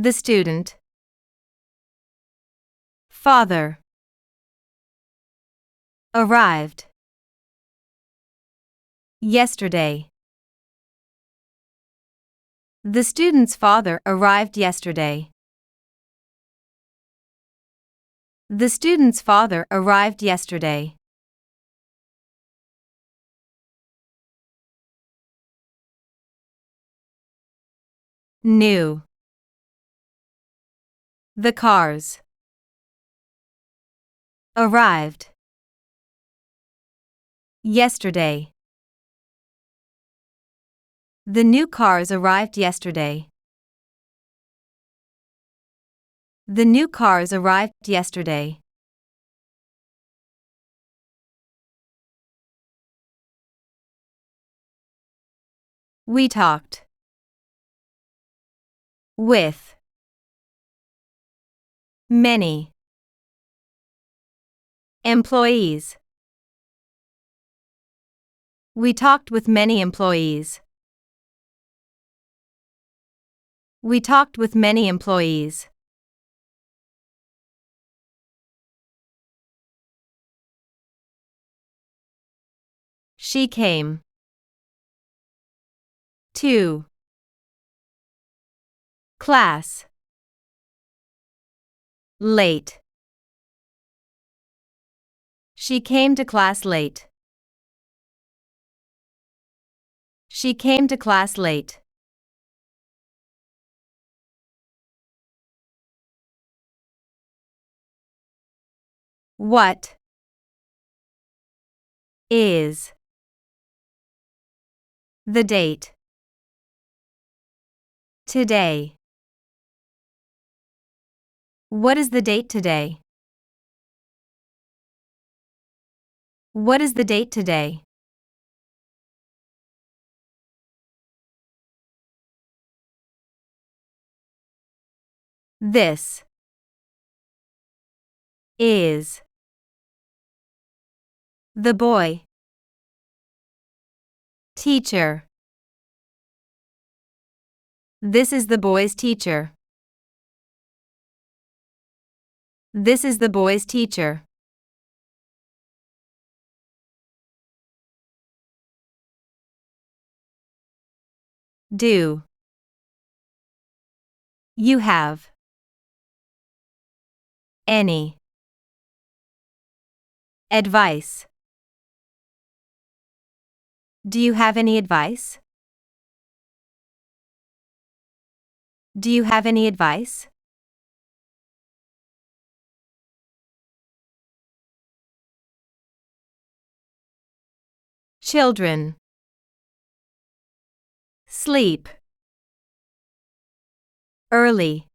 The student. Father. Arrived. Yesterday. The student's father arrived yesterday. The student's father arrived yesterday. New. The cars. Arrived. Yesterday. The new cars arrived yesterday. The new cars arrived yesterday. We talked. With. Many. Employees. We talked with many employees. We talked with many employees. She came. To. Class. Late. She came to class late. She came to class late. What is the date? Today. What is the date today? What is the date today? This is the boy. Teacher. This is the boy's teacher. This is the boy's teacher. Do. You have any advice? Do you have any advice? Do you have any advice? Children. Sleep. Early.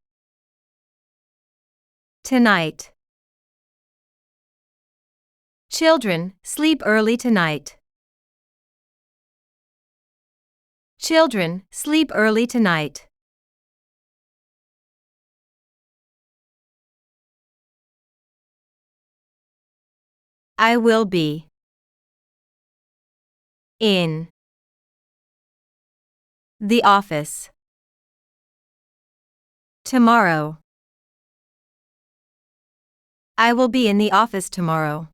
Tonight. Children, sleep early tonight. Children, sleep early tonight. I will be in the office tomorrow. I will be in the office tomorrow.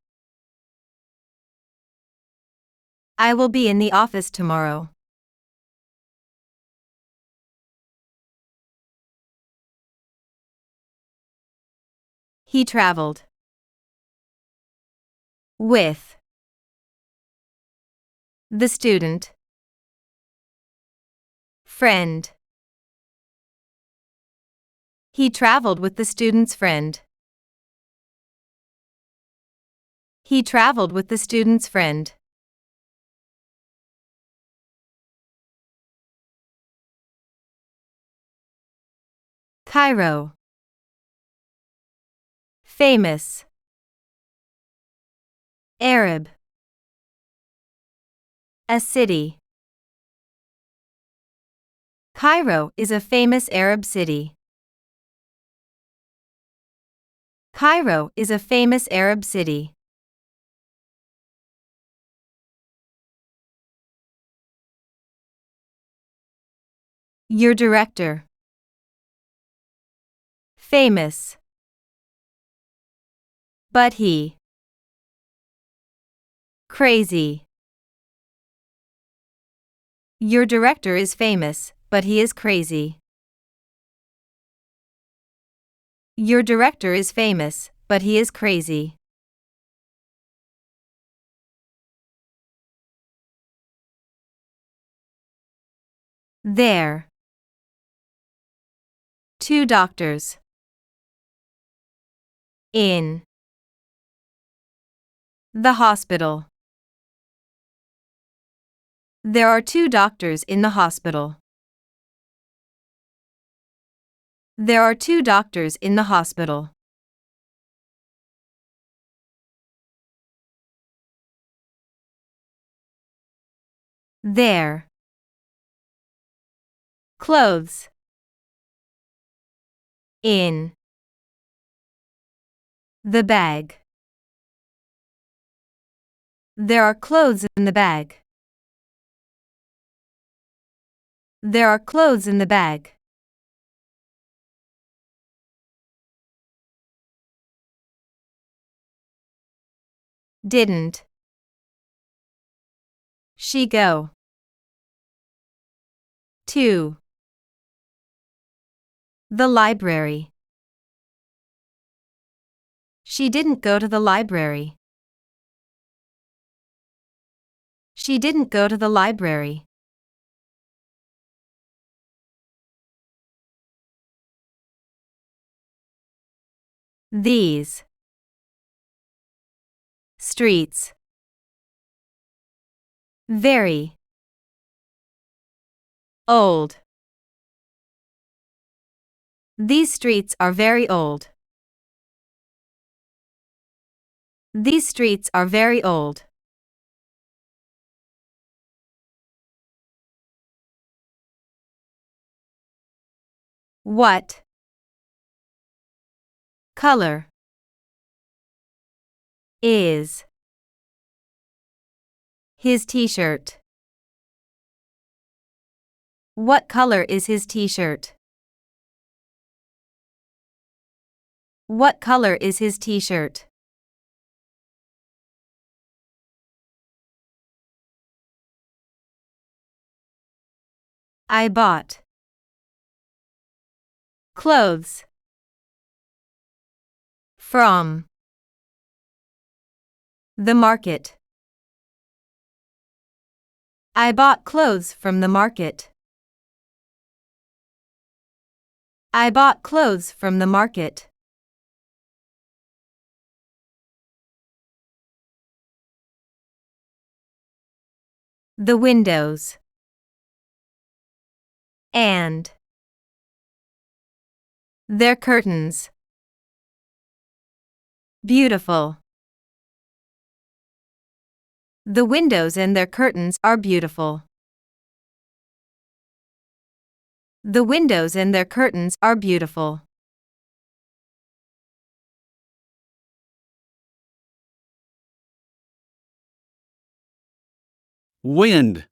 I will be in the office tomorrow. He traveled. With. The student. Friend. He traveled with the student's friend. He traveled with the student's friend. Cairo. Famous. Arab. A city. Cairo is a famous Arab city. Cairo is a famous Arab city. Your director. famous. But he. Crazy. Your director is famous, but he is crazy. Your director is famous, but he is crazy. There. 2 doctors. In. The hospital. There are 2 doctors in the hospital. There are 2 doctors in the hospital. There. Clothes. In. The bag. There are clothes in the bag. There are clothes in the bag. Didn't she go to the library? She didn't go to the library. She didn't go to the library. These streets. Very old. These streets are very old. These streets are very old. What color is his t-shirt? What color is his t-shirt? What color is his t-shirt? I bought clothes from the market. I bought clothes from the market. I bought clothes from the market. The windows. And their curtains. Beautiful. The windows and their curtains are beautiful. The windows and their curtains are beautiful. Wind.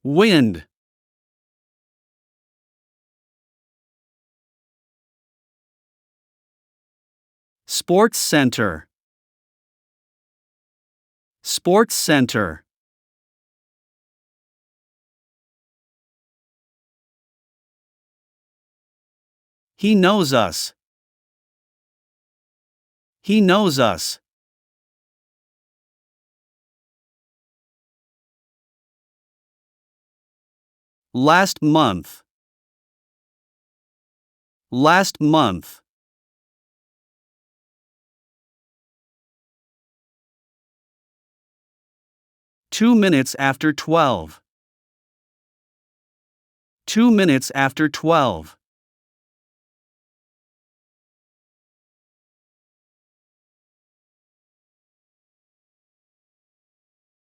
Wind. Sports center. Sports center. He knows us. He knows us. Last month. Last month. Two minutes after 12. 2 minutes after 12.